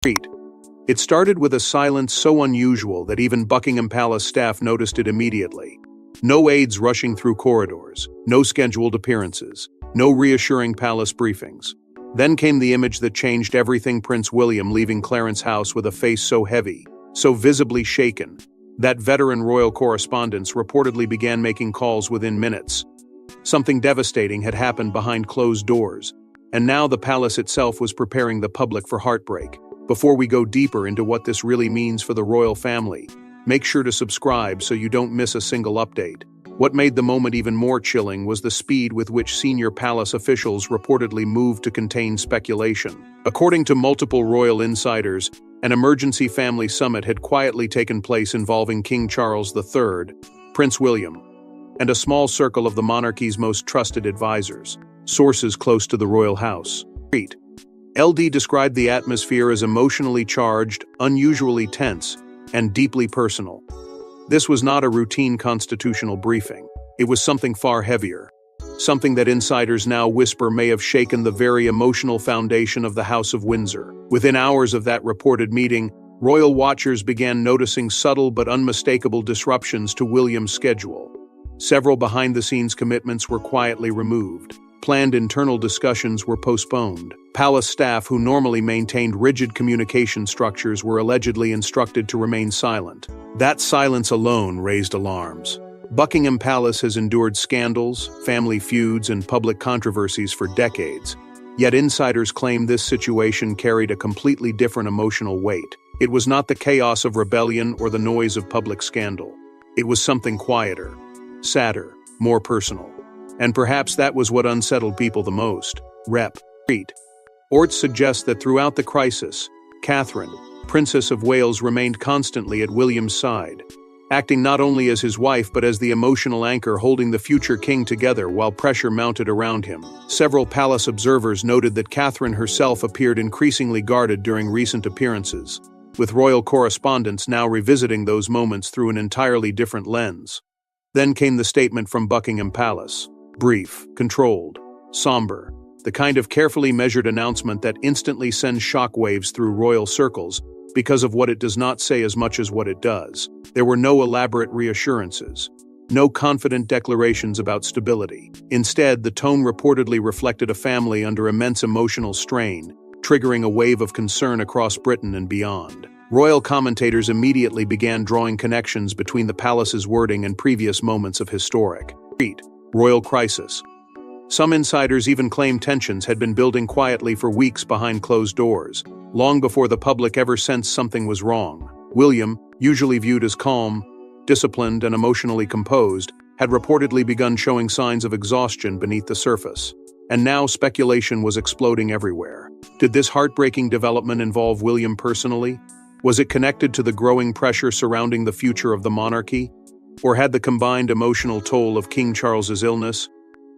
It started with a silence so unusual that even Buckingham Palace staff noticed it immediately. No aides rushing through corridors, no scheduled appearances, no reassuring palace briefings. Then came the image that changed everything: Prince William leaving Clarence House with a face so heavy, so visibly shaken, that veteran royal correspondents reportedly began making calls within minutes. Something devastating had happened behind closed doors, and now the palace itself was preparing the public for heartbreak. Before we go deeper into what this really means for the royal family, make sure to subscribe so you don't miss a single update. What made the moment even more chilling was the speed with which senior palace officials reportedly moved to contain speculation. According to multiple royal insiders, an emergency family summit had quietly taken place involving King Charles III, Prince William, and a small circle of the monarchy's most trusted advisors, sources close to the royal house. LD described the atmosphere as emotionally charged, unusually tense, and deeply personal. This was not a routine constitutional briefing. It was something far heavier, something that insiders now whisper may have shaken the very emotional foundation of the House of Windsor. Within hours of that reported meeting, royal watchers began noticing subtle but unmistakable disruptions to William's schedule. Several behind-the-scenes commitments were quietly removed. Planned internal discussions were postponed. Palace staff who normally maintained rigid communication structures were allegedly instructed to remain silent. That silence alone raised alarms. Buckingham Palace has endured scandals, family feuds, and public controversies for decades. Yet insiders claim this situation carried a completely different emotional weight. It was not the chaos of rebellion or the noise of public scandal. It was something quieter, sadder, more personal. And perhaps that was what unsettled people the most. Orts suggests that throughout the crisis, Catherine, Princess of Wales, remained constantly at William's side, acting not only as his wife but as the emotional anchor holding the future king together while pressure mounted around him. Several palace observers noted that Catherine herself appeared increasingly guarded during recent appearances, with royal correspondents now revisiting those moments through an entirely different lens. Then came the statement from Buckingham Palace. Brief, controlled, somber, the kind of carefully measured announcement that instantly sends shockwaves through royal circles because of what it does not say as much as what it does. There were no elaborate reassurances, no confident declarations about stability. Instead, the tone reportedly reflected a family under immense emotional strain, triggering a wave of concern across Britain and beyond. Royal commentators immediately began drawing connections between the palace's wording and previous moments of historic royal crisis. Some insiders even claimed tensions had been building quietly for weeks behind closed doors, long before the public ever sensed something was wrong. William, usually viewed as calm, disciplined, and emotionally composed, had reportedly begun showing signs of exhaustion beneath the surface. And now speculation was exploding everywhere. Did this heartbreaking development involve William personally? Was it connected to the growing pressure surrounding the future of the monarchy? Or had the combined emotional toll of King Charles's illness,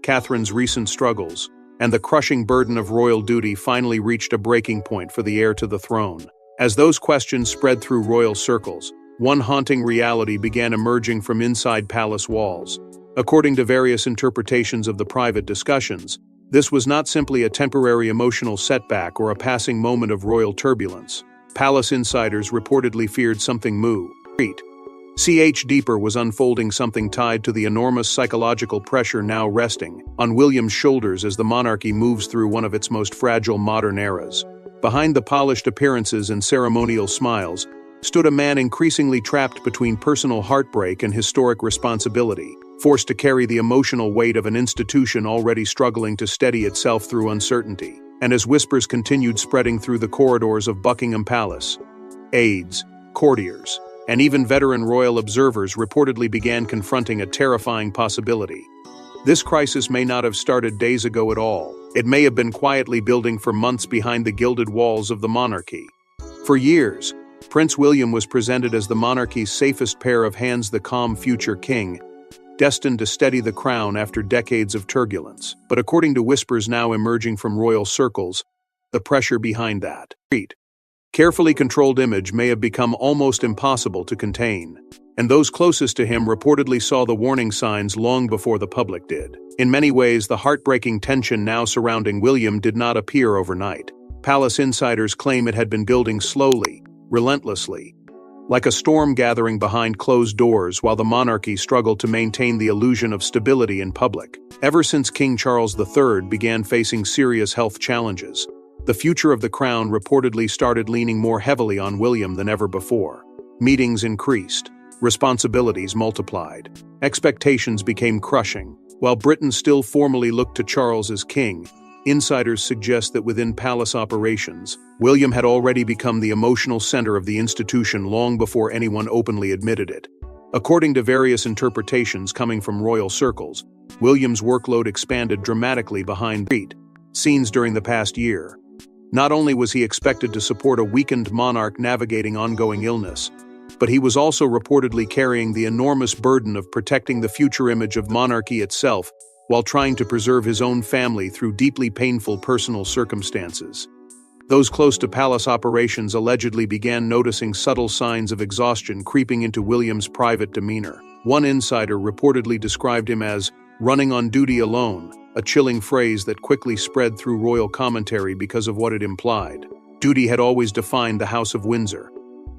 Catherine's recent struggles, and the crushing burden of royal duty finally reached a breaking point for the heir to the throne? As those questions spread through royal circles, one haunting reality began emerging from inside palace walls. According to various interpretations of the private discussions, this was not simply a temporary emotional setback or a passing moment of royal turbulence. Palace insiders reportedly feared something deeper was unfolding, something tied to the enormous psychological pressure now resting on William's shoulders as the monarchy moves through one of its most fragile modern eras. Behind the polished appearances and ceremonial smiles stood a man increasingly trapped between personal heartbreak and historic responsibility, forced to carry the emotional weight of an institution already struggling to steady itself through uncertainty. And as whispers continued spreading through the corridors of Buckingham Palace, aides, courtiers, and even veteran royal observers reportedly began confronting a terrifying possibility. This crisis may not have started days ago at all. It may have been quietly building for months behind the gilded walls of the monarchy. For years, Prince William was presented as the monarchy's safest pair of hands, the calm future king, destined to steady the crown after decades of turbulence. But according to whispers now emerging from royal circles, the pressure behind that carefully controlled image may have become almost impossible to contain, and those closest to him reportedly saw the warning signs long before the public did. In many ways, the heartbreaking tension now surrounding William did not appear overnight. Palace insiders claim it had been building slowly, relentlessly, like a storm gathering behind closed doors while the monarchy struggled to maintain the illusion of stability in public. Ever since King Charles III began facing serious health challenges, the future of the crown reportedly started leaning more heavily on William than ever before. Meetings increased, responsibilities multiplied, expectations became crushing. While Britain still formally looked to Charles as king, insiders suggest that within palace operations, William had already become the emotional center of the institution long before anyone openly admitted it. According to various interpretations coming from royal circles, William's workload expanded dramatically behind scenes during the past year. Not only was he expected to support a weakened monarch navigating ongoing illness, but he was also reportedly carrying the enormous burden of protecting the future image of monarchy itself while trying to preserve his own family through deeply painful personal circumstances. Those close to palace operations allegedly began noticing subtle signs of exhaustion creeping into William's private demeanor. One insider reportedly described him as running on duty alone, a chilling phrase that quickly spread through royal commentary because of what it implied. Duty had always defined the House of Windsor,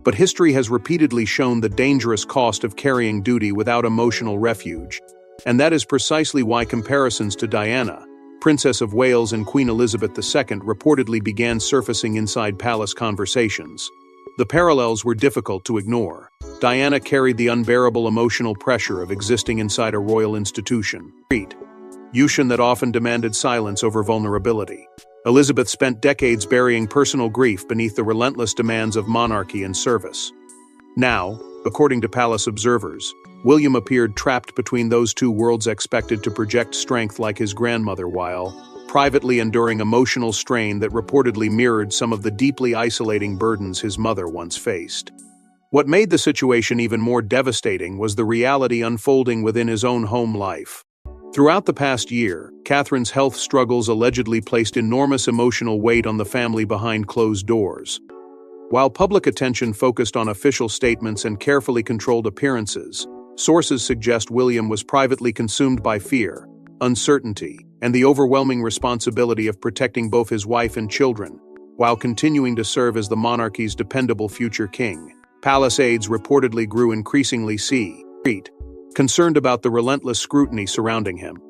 but history has repeatedly shown the dangerous cost of carrying duty without emotional refuge, and that is precisely why comparisons to Diana, Princess of Wales and Queen Elizabeth II reportedly began surfacing inside palace conversations. The parallels were difficult to ignore. Diana carried the unbearable emotional pressure of existing inside a royal institution, that often demanded silence over vulnerability. Elizabeth spent decades burying personal grief beneath the relentless demands of monarchy and service. Now, according to palace observers, William appeared trapped between those two worlds, expected to project strength like his grandmother while privately enduring emotional strain that reportedly mirrored some of the deeply isolating burdens his mother once faced. What made the situation even more devastating was the reality unfolding within his own home life. Throughout the past year, Catherine's health struggles allegedly placed enormous emotional weight on the family behind closed doors. While public attention focused on official statements and carefully controlled appearances, sources suggest William was privately consumed by fear, uncertainty, and the overwhelming responsibility of protecting both his wife and children, while continuing to serve as the monarchy's dependable future king. Palace aides reportedly grew increasingly concerned about the relentless scrutiny surrounding him.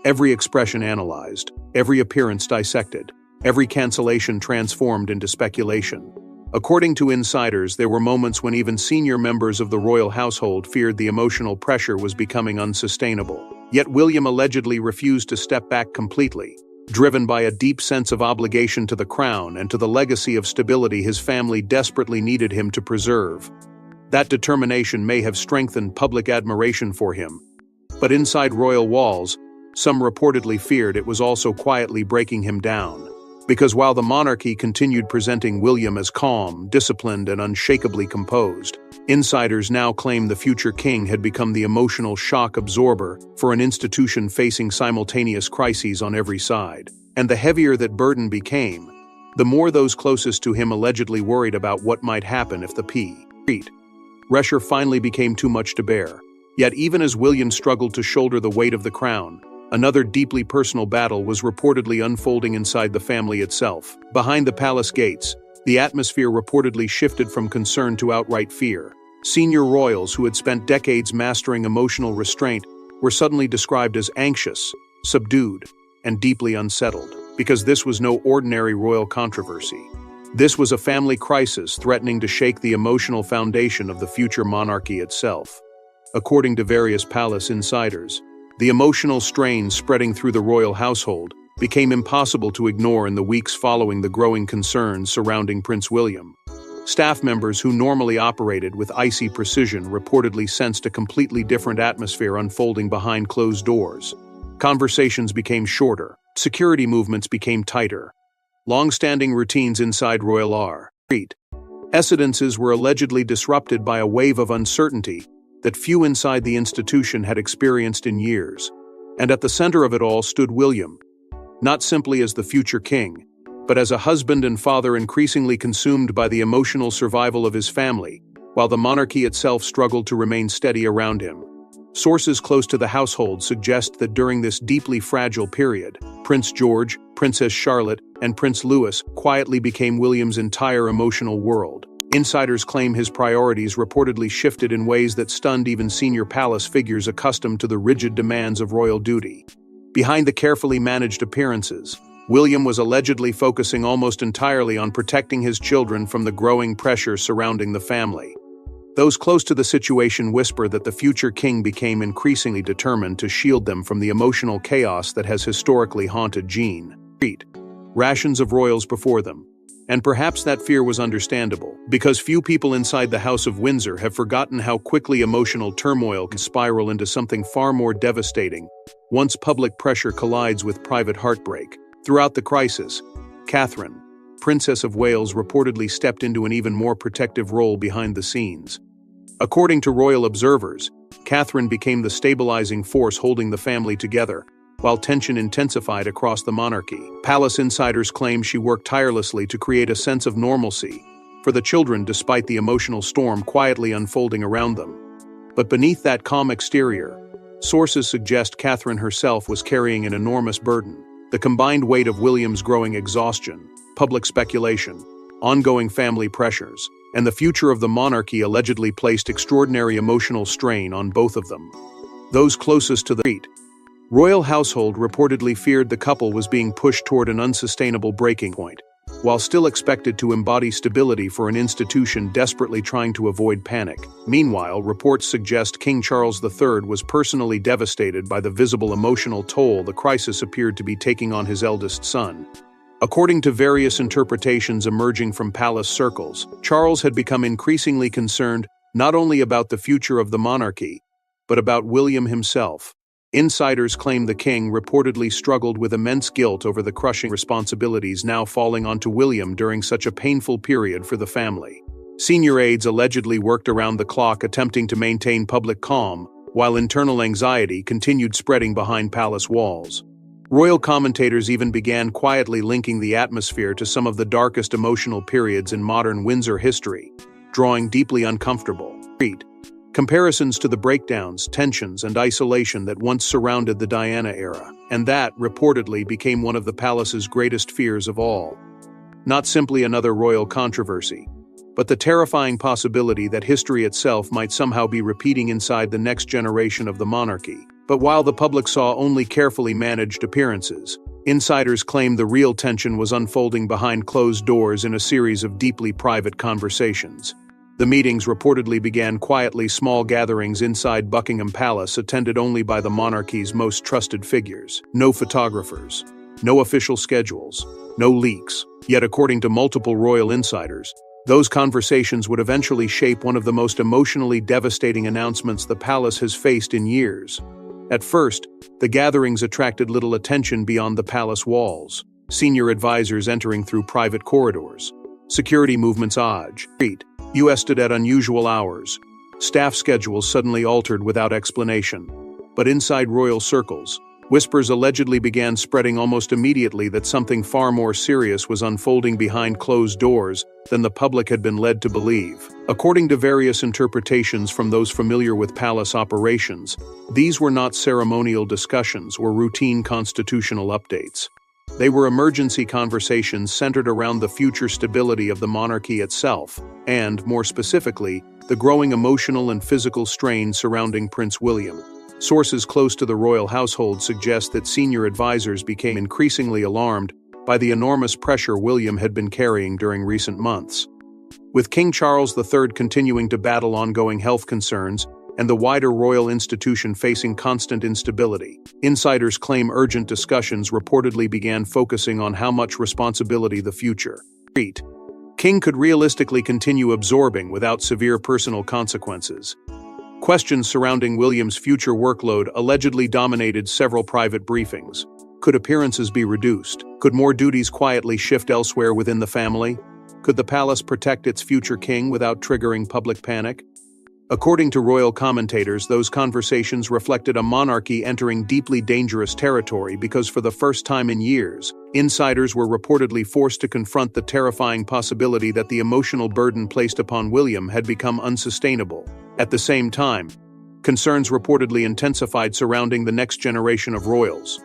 Every expression analyzed, every appearance dissected, every cancellation transformed into speculation. According to insiders, there were moments when even senior members of the royal household feared the emotional pressure was becoming unsustainable. Yet William allegedly refused to step back completely, driven by a deep sense of obligation to the crown and to the legacy of stability his family desperately needed him to preserve. That determination may have strengthened public admiration for him, but inside royal walls, some reportedly feared it was also quietly breaking him down. Because while the monarchy continued presenting William as calm, disciplined, and unshakably composed, insiders now claim the future king had become the emotional shock absorber for an institution facing simultaneous crises on every side. And the heavier that burden became, the more those closest to him allegedly worried about what might happen if the pressure finally became too much to bear. Yet even as William struggled to shoulder the weight of the crown, another deeply personal battle was reportedly unfolding inside the family itself. Behind the palace gates, the atmosphere reportedly shifted from concern to outright fear. Senior royals who had spent decades mastering emotional restraint were suddenly described as anxious, subdued, and deeply unsettled, because this was no ordinary royal controversy. This was a family crisis threatening to shake the emotional foundation of the future monarchy itself. According to various palace insiders, the emotional strain spreading through the royal household became impossible to ignore in the weeks following the growing concerns surrounding Prince William. Staff members who normally operated with icy precision reportedly sensed a completely different atmosphere unfolding behind closed doors. Conversations became shorter, security movements became tighter. Long-standing routines inside royal residences were allegedly disrupted by a wave of uncertainty that few inside the institution had experienced in years. And at the center of it all stood William, not simply as the future king, but as a husband and father increasingly consumed by the emotional survival of his family, while the monarchy itself struggled to remain steady around him. Sources close to the household suggest that during this deeply fragile period, Prince George, Princess Charlotte, and Prince Louis quietly became William's entire emotional world. Insiders claim his priorities reportedly shifted in ways that stunned even senior palace figures accustomed to the rigid demands of royal duty. Behind the carefully managed appearances, William was allegedly focusing almost entirely on protecting his children from the growing pressure surrounding the family. Those close to the situation whisper that the future king became increasingly determined to shield them from the emotional chaos that has historically haunted Jean. Rations of royals before them. And perhaps that fear was understandable, because few people inside the House of Windsor have forgotten how quickly emotional turmoil can spiral into something far more devastating once public pressure collides with private heartbreak. Throughout the crisis, Catherine, Princess of Wales, reportedly stepped into an even more protective role behind the scenes. According to royal observers, Catherine became the stabilizing force holding the family together, while tension intensified across the monarchy. Palace insiders claim she worked tirelessly to create a sense of normalcy for the children despite the emotional storm quietly unfolding around them. But beneath that calm exterior, sources suggest Catherine herself was carrying an enormous burden. The combined weight of William's growing exhaustion, public speculation, ongoing family pressures, and the future of the monarchy allegedly placed extraordinary emotional strain on both of them. Those closest to the royal household reportedly feared the couple was being pushed toward an unsustainable breaking point, while still expected to embody stability for an institution desperately trying to avoid panic. Meanwhile, reports suggest King Charles III was personally devastated by the visible emotional toll the crisis appeared to be taking on his eldest son. According to various interpretations emerging from palace circles, Charles had become increasingly concerned not only about the future of the monarchy, but about William himself. Insiders claim the king reportedly struggled with immense guilt over the crushing responsibilities now falling onto William during such a painful period for the family. Senior aides allegedly worked around the clock attempting to maintain public calm, while internal anxiety continued spreading behind palace walls. Royal commentators even began quietly linking the atmosphere to some of the darkest emotional periods in modern Windsor history, drawing deeply uncomfortable comparisons to the breakdowns, tensions, and isolation that once surrounded the Diana era, and that, reportedly, became one of the palace's greatest fears of all. Not simply another royal controversy, but the terrifying possibility that history itself might somehow be repeating inside the next generation of the monarchy. But while the public saw only carefully managed appearances, insiders claimed the real tension was unfolding behind closed doors in a series of deeply private conversations. The meetings reportedly began quietly, small gatherings inside Buckingham Palace attended only by the monarchy's most trusted figures. No photographers, no official schedules, no leaks. Yet according to multiple royal insiders, those conversations would eventually shape one of the most emotionally devastating announcements the palace has faced in years. At first, the gatherings attracted little attention beyond the palace walls, senior advisors entering through private corridors, security movements U.S. stood at unusual hours, staff schedules suddenly altered without explanation. But inside royal circles, whispers allegedly began spreading almost immediately that something far more serious was unfolding behind closed doors than the public had been led to believe. According to various interpretations from those familiar with palace operations, these were not ceremonial discussions or routine constitutional updates. They were emergency conversations centered around the future stability of the monarchy itself, and, more specifically, the growing emotional and physical strain surrounding Prince William. Sources close to the royal household suggest that senior advisors became increasingly alarmed by the enormous pressure William had been carrying during recent months. With King Charles III continuing to battle ongoing health concerns and the wider royal institution facing constant instability, insiders claim urgent discussions reportedly began focusing on how much responsibility the future king could realistically continue absorbing without severe personal consequences. Questions surrounding William's future workload allegedly dominated several private briefings. Could appearances be reduced? Could more duties quietly shift elsewhere within the family? Could the palace protect its future king without triggering public panic? According to royal commentators, those conversations reflected a monarchy entering deeply dangerous territory because for the first time in years, insiders were reportedly forced to confront the terrifying possibility that the emotional burden placed upon William had become unsustainable. At the same time, concerns reportedly intensified surrounding the next generation of royals.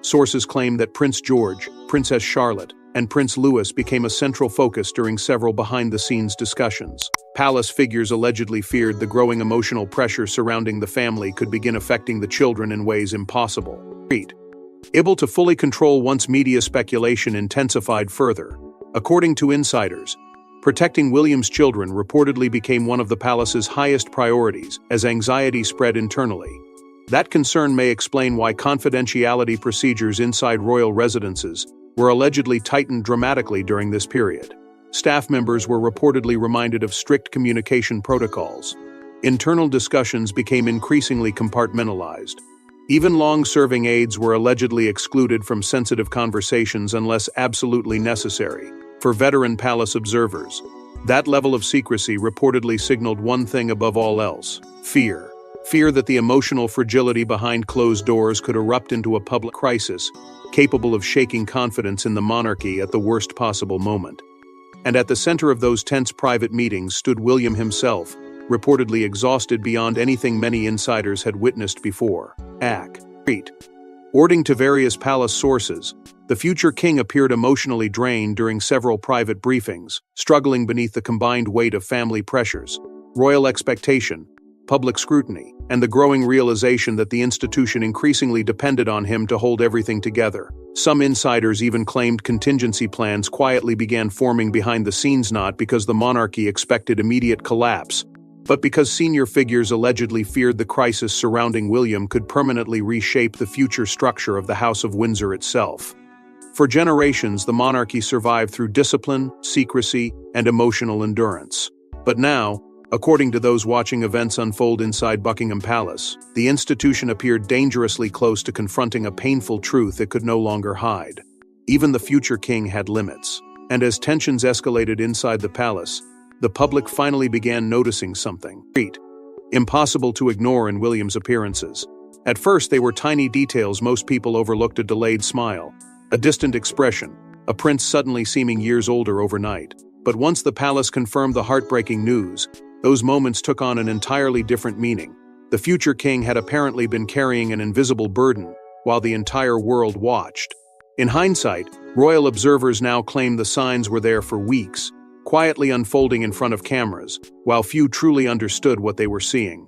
Sources claim that Prince George, Princess Charlotte, and Prince Louis became a central focus during several behind-the-scenes discussions. Palace figures allegedly feared the growing emotional pressure surrounding the family could begin affecting the children in ways impossible. Able to fully control once media speculation intensified further. According to insiders, protecting William's children reportedly became one of the palace's highest priorities as anxiety spread internally. That concern may explain why confidentiality procedures inside royal residences were allegedly tightened dramatically during this period. Staff members were reportedly reminded of strict communication protocols. Internal discussions became increasingly compartmentalized. Even long-serving aides were allegedly excluded from sensitive conversations unless absolutely necessary. For veteran palace observers, that level of secrecy reportedly signaled one thing above all else: fear. Fear that the emotional fragility behind closed doors could erupt into a public crisis, capable of shaking confidence in the monarchy at the worst possible moment. And at the center of those tense private meetings stood William himself, reportedly exhausted beyond anything many insiders had witnessed before. According to various palace sources, the future king appeared emotionally drained during several private briefings, struggling beneath the combined weight of family pressures, royal expectation, public scrutiny, and the growing realization that the institution increasingly depended on him to hold everything together. Some insiders even claimed contingency plans quietly began forming behind the scenes, not because the monarchy expected immediate collapse, but because senior figures allegedly feared the crisis surrounding William could permanently reshape the future structure of the House of Windsor itself. For generations, the monarchy survived through discipline, secrecy, and emotional endurance. But now, according to those watching events unfold inside Buckingham Palace, the institution appeared dangerously close to confronting a painful truth it could no longer hide. Even the future king had limits. And as tensions escalated inside the palace, the public finally began noticing something impossible to ignore in William's appearances. At first, they were tiny details most people overlooked: a delayed smile, a distant expression, a prince suddenly seeming years older overnight. But once the palace confirmed the heartbreaking news, those moments took on an entirely different meaning. The future king had apparently been carrying an invisible burden, while the entire world watched. In hindsight, royal observers now claim the signs were there for weeks, quietly unfolding in front of cameras, while few truly understood what they were seeing.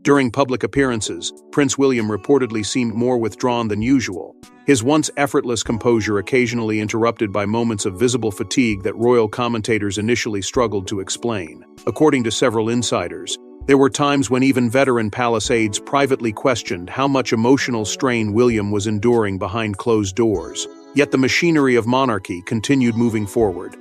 During public appearances, Prince William reportedly seemed more withdrawn than usual, his once effortless composure occasionally interrupted by moments of visible fatigue that royal commentators initially struggled to explain. According to several insiders, there were times when even veteran palace aides privately questioned how much emotional strain William was enduring behind closed doors. Yet the machinery of monarchy continued moving forward.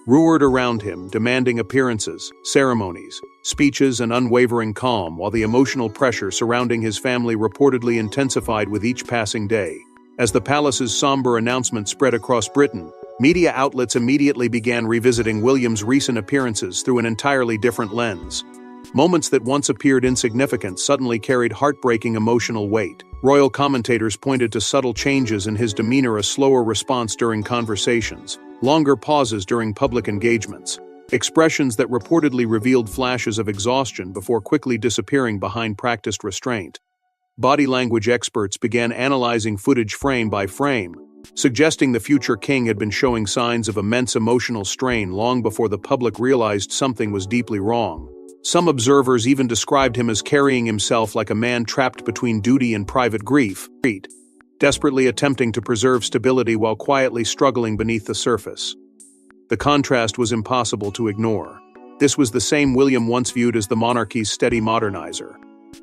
Roared around him, demanding appearances, ceremonies, speeches, and unwavering calm, while the emotional pressure surrounding his family reportedly intensified with each passing day. As the palace's somber announcement spread across Britain, media outlets immediately began revisiting William's recent appearances through an entirely different lens. Moments that once appeared insignificant suddenly carried heartbreaking emotional weight. Royal commentators pointed to subtle changes in his demeanor: a slower response during conversations, longer pauses during public engagements, expressions that reportedly revealed flashes of exhaustion before quickly disappearing behind practiced restraint. Body language experts began analyzing footage frame by frame, suggesting the future king had been showing signs of immense emotional strain long before the public realized something was deeply wrong. Some observers even described him as carrying himself like a man trapped between duty and private grief, desperately attempting to preserve stability while quietly struggling beneath the surface. The contrast was impossible to ignore. This was the same William once viewed as the monarchy's steady modernizer,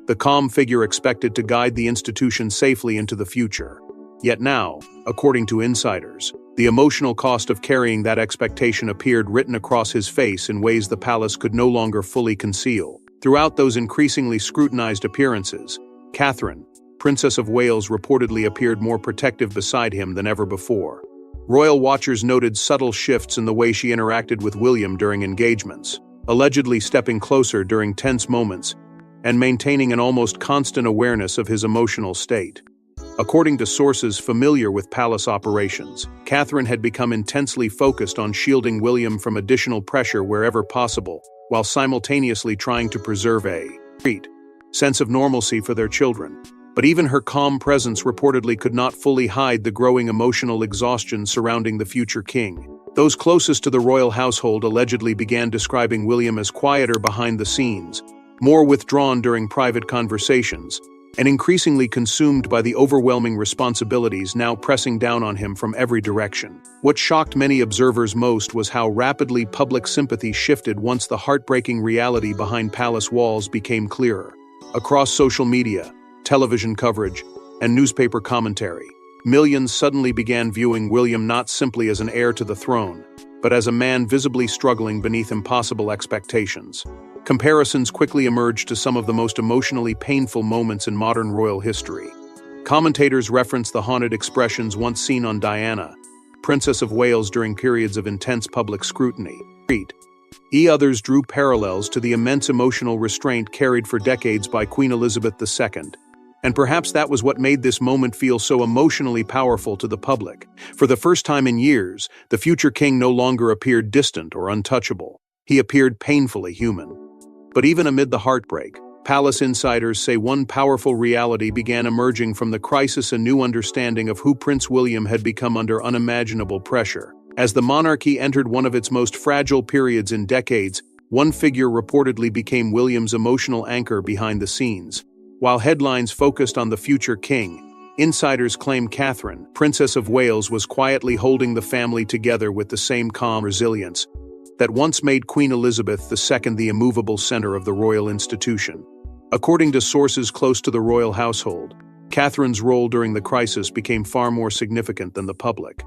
the calm figure expected to guide the institution safely into the future. Yet now, according to insiders, the emotional cost of carrying that expectation appeared written across his face in ways the palace could no longer fully conceal. Throughout those increasingly scrutinized appearances, Catherine, Princess of Wales, reportedly appeared more protective beside him than ever before. Royal watchers noted subtle shifts in the way she interacted with William during engagements, allegedly stepping closer during tense moments and maintaining an almost constant awareness of his emotional state. According to sources familiar with palace operations, Catherine had become intensely focused on shielding William from additional pressure wherever possible, while simultaneously trying to preserve a sense of normalcy for their children. But even her calm presence reportedly could not fully hide the growing emotional exhaustion surrounding the future king. Those closest to the royal household allegedly began describing William as quieter behind the scenes, more withdrawn during private conversations, and increasingly consumed by the overwhelming responsibilities now pressing down on him from every direction. What shocked many observers most was how rapidly public sympathy shifted once the heartbreaking reality behind palace walls became clearer. Across social media, television coverage, and newspaper commentary, millions suddenly began viewing William not simply as an heir to the throne, but as a man visibly struggling beneath impossible expectations. Comparisons quickly emerged to some of the most emotionally painful moments in modern royal history. Commentators referenced the haunted expressions once seen on Diana, Princess of Wales, during periods of intense public scrutiny. Others drew parallels to the immense emotional restraint carried for decades by Queen Elizabeth II. And perhaps that was what made this moment feel so emotionally powerful to the public. For the first time in years, the future king no longer appeared distant or untouchable. He appeared painfully human. But even amid the heartbreak, palace insiders say one powerful reality began emerging from the crisis: a new understanding of who Prince William had become under unimaginable pressure. As the monarchy entered one of its most fragile periods in decades, one figure reportedly became William's emotional anchor behind the scenes. While headlines focused on the future king, insiders claim Catherine, Princess of Wales, was quietly holding the family together with the same calm resilience that once made Queen Elizabeth II the immovable center of the royal institution. According to sources close to the royal household, Catherine's role during the crisis became far more significant than the public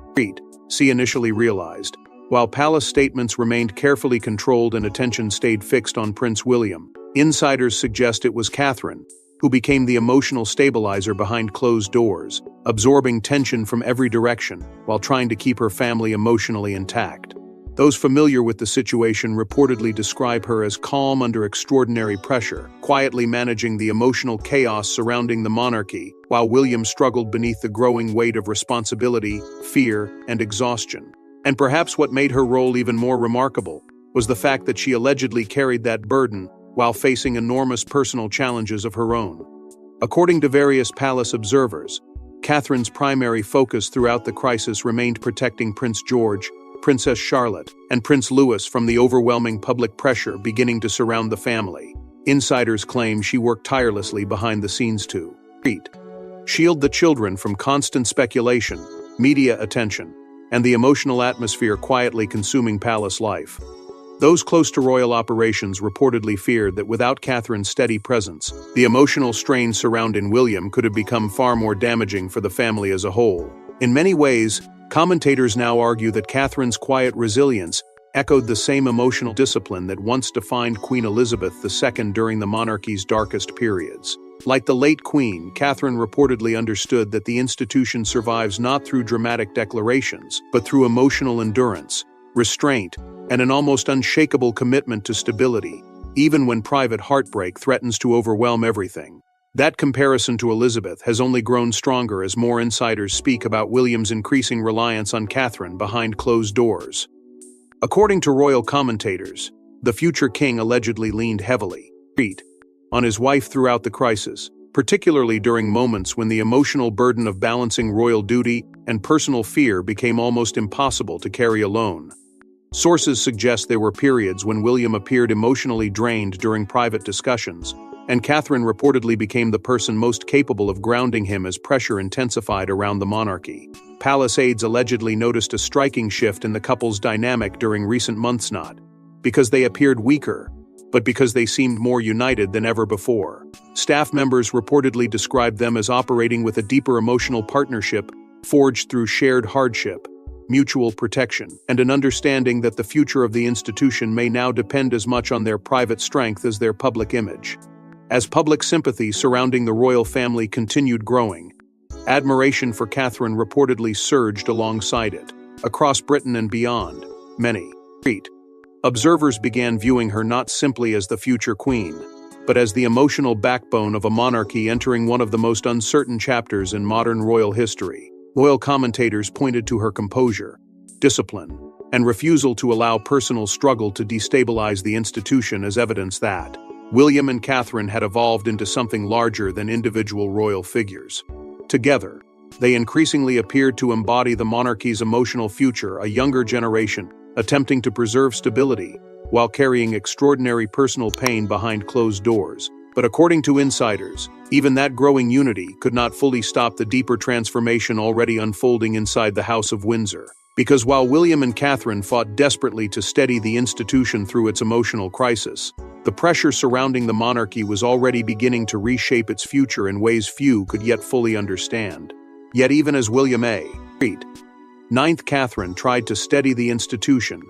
initially realized. While palace statements remained carefully controlled and attention stayed fixed on Prince William, insiders suggest it was Catherine who became the emotional stabilizer behind closed doors, absorbing tension from every direction while trying to keep her family emotionally intact. Those familiar with the situation reportedly describe her as calm under extraordinary pressure, quietly managing the emotional chaos surrounding the monarchy, while William struggled beneath the growing weight of responsibility, fear, and exhaustion. And perhaps what made her role even more remarkable was the fact that she allegedly carried that burden while facing enormous personal challenges of her own. According to various palace observers, Catherine's primary focus throughout the crisis remained protecting Prince George, Princess Charlotte, and Prince Louis from the overwhelming public pressure beginning to surround the family. Insiders claim she worked tirelessly behind the scenes to shield the children from constant speculation, media attention, and the emotional atmosphere quietly consuming palace life. Those close to royal operations reportedly feared that without Catherine's steady presence, the emotional strain surrounding William could have become far more damaging for the family as a whole. In many ways, commentators now argue that Catherine's quiet resilience echoed the same emotional discipline that once defined Queen Elizabeth II during the monarchy's darkest periods. Like the late Queen, Catherine reportedly understood that the institution survives not through dramatic declarations, but through emotional endurance, restraint, and an almost unshakable commitment to stability, even when private heartbreak threatens to overwhelm everything. That comparison to Elizabeth has only grown stronger as more insiders speak about William's increasing reliance on Catherine behind closed doors. According to royal commentators, the future king allegedly leaned heavily on his wife throughout the crisis, particularly during moments when the emotional burden of balancing royal duty and personal fear became almost impossible to carry alone. Sources suggest there were periods when William appeared emotionally drained during private discussions, and Catherine reportedly became the person most capable of grounding him as pressure intensified around the monarchy. Palace aides allegedly noticed a striking shift in the couple's dynamic during recent months, not because they appeared weaker, but because they seemed more united than ever before. Staff members reportedly described them as operating with a deeper emotional partnership forged through shared hardship, mutual protection, and an understanding that the future of the institution may now depend as much on their private strength as their public image. As public sympathy surrounding the royal family continued growing, admiration for Catherine reportedly surged alongside it. Across Britain and beyond, many observers began viewing her not simply as the future queen, but as the emotional backbone of a monarchy entering one of the most uncertain chapters in modern royal history. Royal commentators pointed to her composure, discipline, and refusal to allow personal struggle to destabilize the institution as evidence that, William and Catherine had evolved into something larger than individual royal figures. Together, they increasingly appeared to embody the monarchy's emotional future, a younger generation attempting to preserve stability while carrying extraordinary personal pain behind closed doors. But according to insiders, even that growing unity could not fully stop the deeper transformation already unfolding inside the House of Windsor. Because while William and Catherine fought desperately to steady the institution through its emotional crisis, the pressure surrounding the monarchy was already beginning to reshape its future in ways few could yet fully understand. Yet even as William A. Ninth Catherine tried to steady the institution,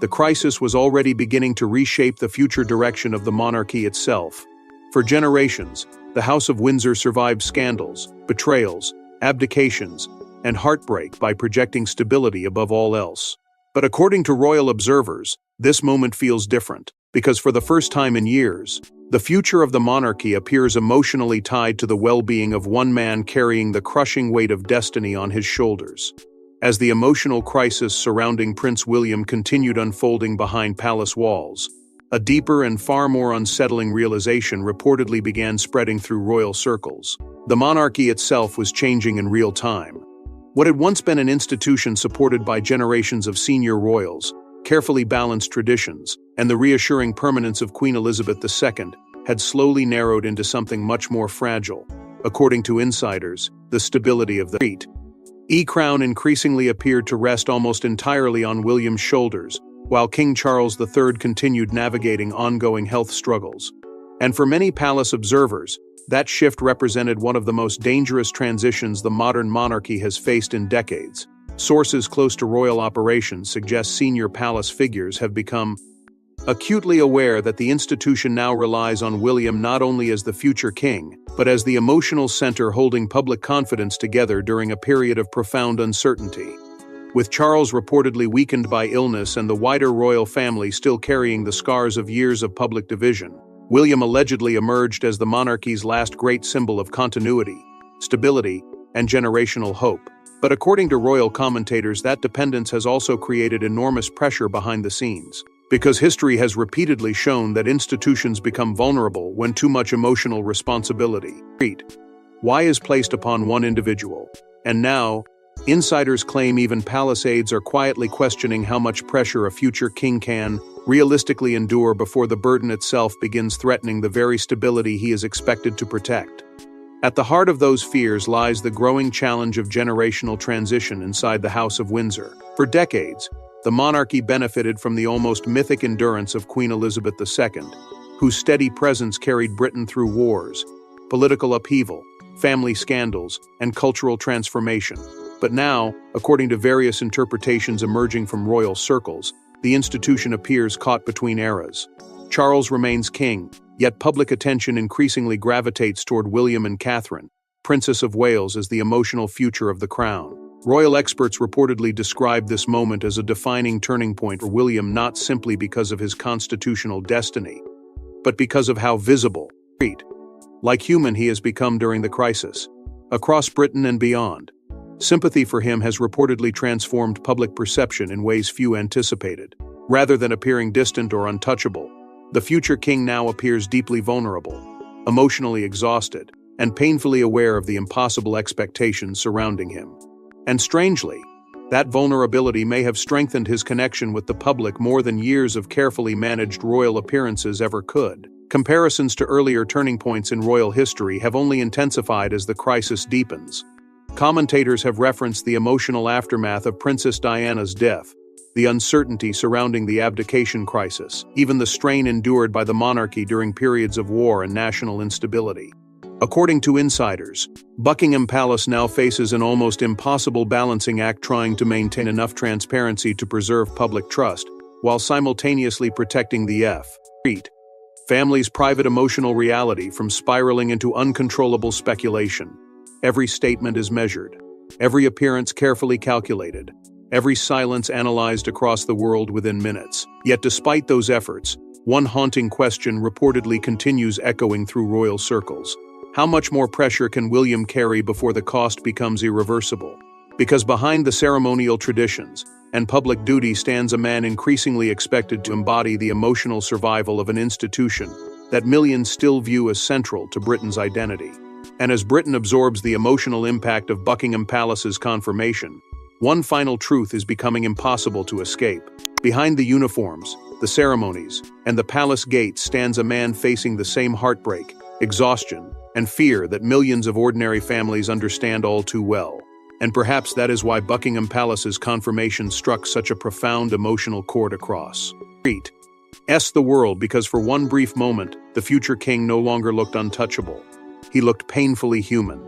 the crisis was already beginning to reshape the future direction of the monarchy itself. For generations, the House of Windsor survived scandals, betrayals, abdications, and heartbreak by projecting stability above all else. But according to royal observers, this moment feels different, because for the first time in years, the future of the monarchy appears emotionally tied to the well-being of one man carrying the crushing weight of destiny on his shoulders. As the emotional crisis surrounding Prince William continued unfolding behind palace walls, a deeper and far more unsettling realization reportedly began spreading through royal circles. The monarchy itself was changing in real time. What had once been an institution supported by generations of senior royals, carefully balanced traditions, and the reassuring permanence of Queen Elizabeth II, had slowly narrowed into something much more fragile. According to insiders, the stability of the crown increasingly appeared to rest almost entirely on William's shoulders, while King Charles III continued navigating ongoing health struggles. And for many palace observers, that shift represented one of the most dangerous transitions the modern monarchy has faced in decades. Sources close to royal operations suggest senior palace figures have become acutely aware that the institution now relies on William not only as the future king, but as the emotional center holding public confidence together during a period of profound uncertainty. With Charles reportedly weakened by illness and the wider royal family still carrying the scars of years of public division, William allegedly emerged as the monarchy's last great symbol of continuity, stability, and generational hope. But according to royal commentators, that dependence has also created enormous pressure behind the scenes, because history has repeatedly shown that institutions become vulnerable when too much emotional responsibility is placed upon one individual. And now, insiders claim even palace aides are quietly questioning how much pressure a future king can realistically endure before the burden itself begins threatening the very stability he is expected to protect. At the heart of those fears lies the growing challenge of generational transition inside the House of Windsor. For decades, the monarchy benefited from the almost mythic endurance of Queen Elizabeth II, whose steady presence carried Britain through wars, political upheaval, family scandals, and cultural transformation. But now, according to various interpretations emerging from royal circles, the institution appears caught between eras. Charles remains king, yet public attention increasingly gravitates toward William and Catherine, Princess of Wales, as the emotional future of the crown. Royal experts reportedly describe this moment as a defining turning point for William, not simply because of his constitutional destiny, but because of how visible, like human he has become during the crisis. Across Britain and beyond, sympathy for him has reportedly transformed public perception in ways few anticipated. Rather than appearing distant or untouchable, the future king now appears deeply vulnerable, emotionally exhausted, and painfully aware of the impossible expectations surrounding him. And strangely, that vulnerability may have strengthened his connection with the public more than years of carefully managed royal appearances ever could. Comparisons to earlier turning points in royal history have only intensified as the crisis deepens. Commentators have referenced the emotional aftermath of Princess Diana's death, the uncertainty surrounding the abdication crisis, even the strain endured by the monarchy during periods of war and national instability. According to insiders, Buckingham Palace now faces an almost impossible balancing act, trying to maintain enough transparency to preserve public trust, while simultaneously protecting the family's private emotional reality from spiraling into uncontrollable speculation. Every statement is measured, every appearance carefully calculated, every silence analyzed across the world within minutes. Yet despite those efforts, one haunting question reportedly continues echoing through royal circles. How much more pressure can William carry before the cost becomes irreversible? Because behind the ceremonial traditions and public duty stands a man increasingly expected to embody the emotional survival of an institution that millions still view as central to Britain's identity. And as Britain absorbs the emotional impact of Buckingham Palace's confirmation, one final truth is becoming impossible to escape. Behind the uniforms, the ceremonies, and the palace gates stands a man facing the same heartbreak, exhaustion, and fear that millions of ordinary families understand all too well. And perhaps that is why Buckingham Palace's confirmation struck such a profound emotional chord across the world, because for one brief moment, the future king no longer looked untouchable. He looked painfully human.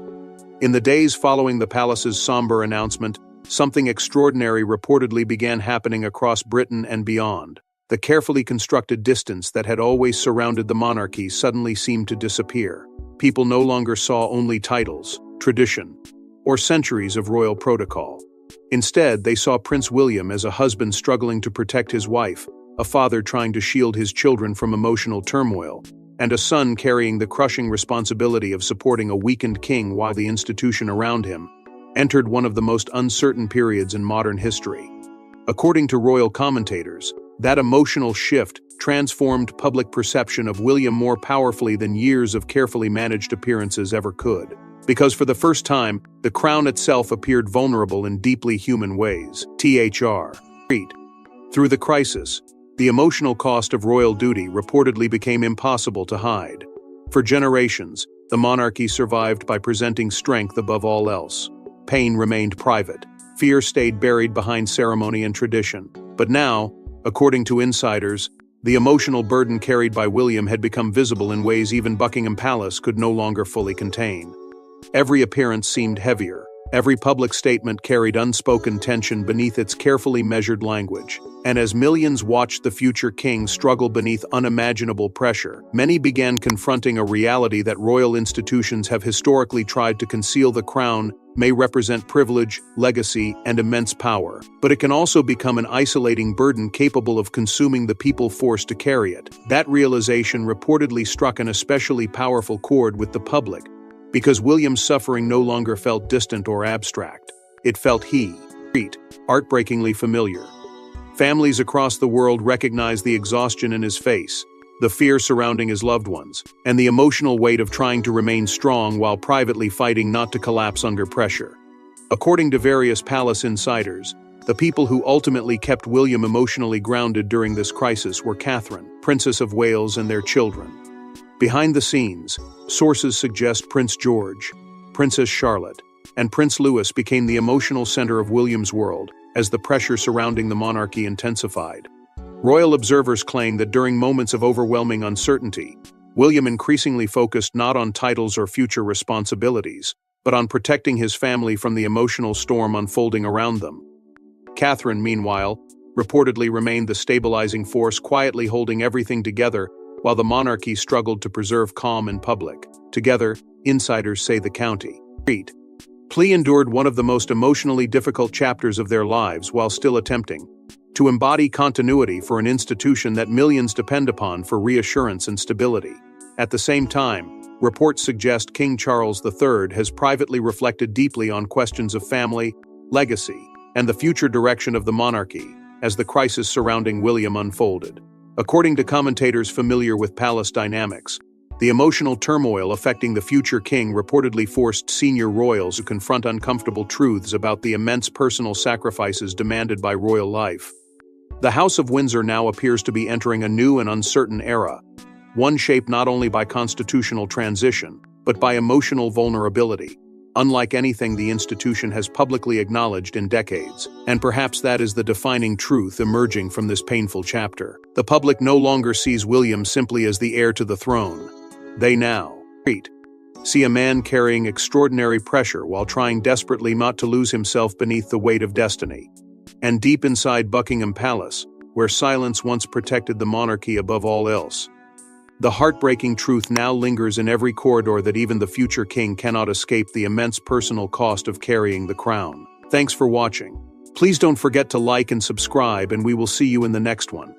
In the days following the palace's somber announcement, something extraordinary reportedly began happening across Britain and beyond. The carefully constructed distance that had always surrounded the monarchy suddenly seemed to disappear. People no longer saw only titles, tradition, or centuries of royal protocol. Instead, they saw Prince William as a husband struggling to protect his wife, a father trying to shield his children from emotional turmoil, and a son carrying the crushing responsibility of supporting a weakened king while the institution around him entered one of the most uncertain periods in modern history. According to royal commentators, that emotional shift transformed public perception of William more powerfully than years of carefully managed appearances ever could. Because for the first time, the crown itself appeared vulnerable in deeply human ways. Through the crisis, the emotional cost of royal duty reportedly became impossible to hide. For generations, the monarchy survived by presenting strength above all else. Pain remained private. Fear stayed buried behind ceremony and tradition. But now, according to insiders, the emotional burden carried by William had become visible in ways even Buckingham Palace could no longer fully contain. Every appearance seemed heavier. Every public statement carried unspoken tension beneath its carefully measured language. And as millions watched the future king struggle beneath unimaginable pressure, many began confronting a reality that royal institutions have historically tried to conceal. The crown may represent privilege, legacy, and immense power, but it can also become an isolating burden capable of consuming the people forced to carry it. That realization reportedly struck an especially powerful chord with the public, because William's suffering no longer felt distant or abstract. It felt heartbreakingly familiar. Families across the world recognized the exhaustion in his face, the fear surrounding his loved ones, and the emotional weight of trying to remain strong while privately fighting not to collapse under pressure. According to various palace insiders, the people who ultimately kept William emotionally grounded during this crisis were Catherine, Princess of Wales, and their children. Behind the scenes, sources suggest Prince George, Princess Charlotte, and Prince Louis became the emotional center of William's world as the pressure surrounding the monarchy intensified. Royal observers claim that during moments of overwhelming uncertainty, William increasingly focused not on titles or future responsibilities, but on protecting his family from the emotional storm unfolding around them. Catherine, meanwhile, reportedly remained the stabilizing force, quietly holding everything together while the monarchy struggled to preserve calm in public. Together, insiders say the county endured one of the most emotionally difficult chapters of their lives while still attempting to embody continuity for an institution that millions depend upon for reassurance and stability. At the same time, reports suggest King Charles III has privately reflected deeply on questions of family, legacy, and the future direction of the monarchy as the crisis surrounding William unfolded. According to commentators familiar with palace dynamics, the emotional turmoil affecting the future king reportedly forced senior royals to confront uncomfortable truths about the immense personal sacrifices demanded by royal life. The House of Windsor now appears to be entering a new and uncertain era, one shaped not only by constitutional transition, but by emotional vulnerability, unlike anything the institution has publicly acknowledged in decades. And perhaps that is the defining truth emerging from this painful chapter. The public no longer sees William simply as the heir to the throne. They now see a man carrying extraordinary pressure while trying desperately not to lose himself beneath the weight of destiny. And deep inside Buckingham Palace, where silence once protected the monarchy above all else, the heartbreaking truth now lingers in every corridor that even the future king cannot escape the immense personal cost of carrying the crown. Thanks for watching. Please don't forget to like and subscribe, and we will see you in the next one.